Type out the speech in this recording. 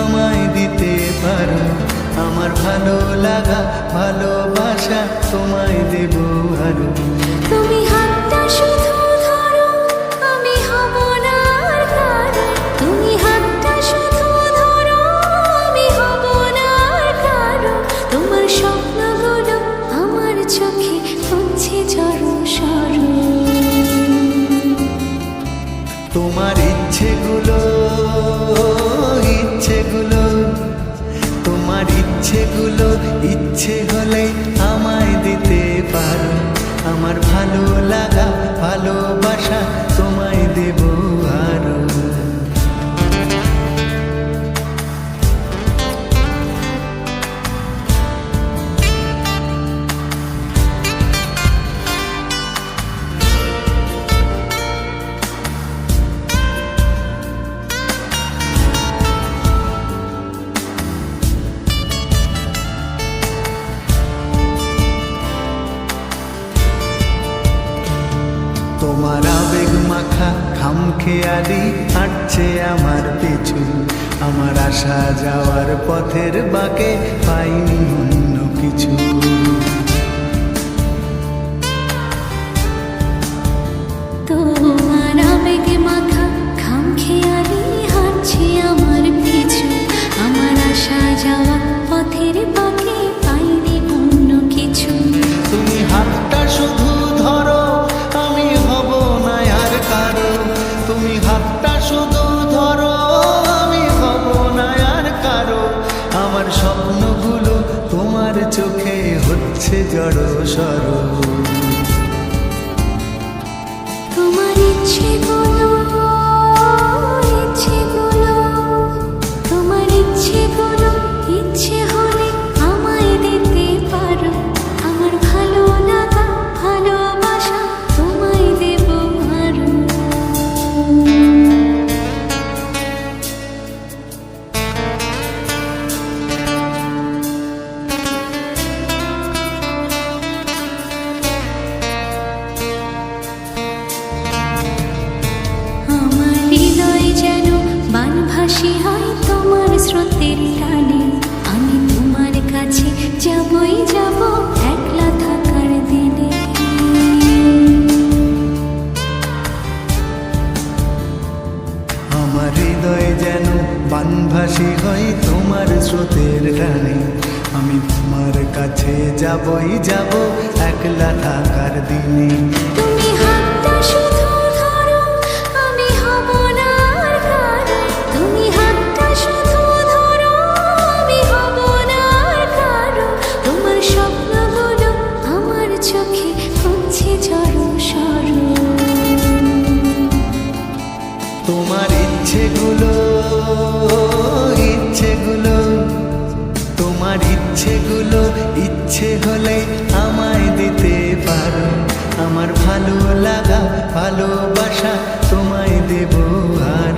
আমায় দিতে পারো। আমার ভালো লাগা ভালোবাসা তোমায় দেব আরো। তুমি হাতটা শুধু ধরো, আমি হব না আর কারো। তুমি হাতটা শুধু ধরো, আমি হব না আর কারো। তোমার স্বপ্নগুলো আমার চোখে হচ্ছে ঝড়ো সরো। তোমার ইচ্ছেগুলো তোমার ইচ্ছেগুলো ইচ্ছে হলে আমায় দিতে পারো। আমার ভালো লাগা ভালোবাসা তোমায় দেব আরো। তোমার আবেগ মাখা খামখেয়ালি হাঁটছে আমার পিছু। আমার আসা যাওয়ার পথের বাঁকে পাইনি অন্য কিছু। তোমার আবেগ মাখা খামখেয়ালি হাঁটছে আমার পিছু। আমার আসা যাওয়া পথের বাঁকে পাইনি অন্য কিছু। তুমি হাতটা শুধু ধরো, আমি হব না আর কারো। তুমি হাতটা শুধু ধরো, আমি হব না আর কারো। আমার স্বপ্নগুলো তোমার চোখে হচ্ছে জড়ো সরো। তোমার ইচ্ছেগুলো তোমার ইচ্ছেগুলো ইচ্ছে হলে আমায় দিতে পারো। আমার ভালো লাগা ভালোবাসা তোমায় দেব আরো। আমার হৃদয় যেন বানভাসী হয় তোমার স্রোতের টানে। আমি তোমার কাছে যাবই যাব একলা থাকার দিনে। আমার হৃদয় যেন বানভাসী হয় তোমার স্রোতের টানে। আমি তোমার কাছে যাবই যাব একলা থাকার দিনে। তুমি হাতটা শুধু ধরো, আমি হব না আর কারো। তুমি হাতটা শুধু ধরো, আমি হব না আর কারো। তোমার স্বপ্নগুলো আমার চোখে হচ্ছে ঝড়ো সরো। তোমার ইচ্ছেগুলো তোমার ইচ্ছেগুলো ইচ্ছে হলে আমায় দিতে পারো। আমার ভালো লাগা ভালোবাসা তোমায় দেব আর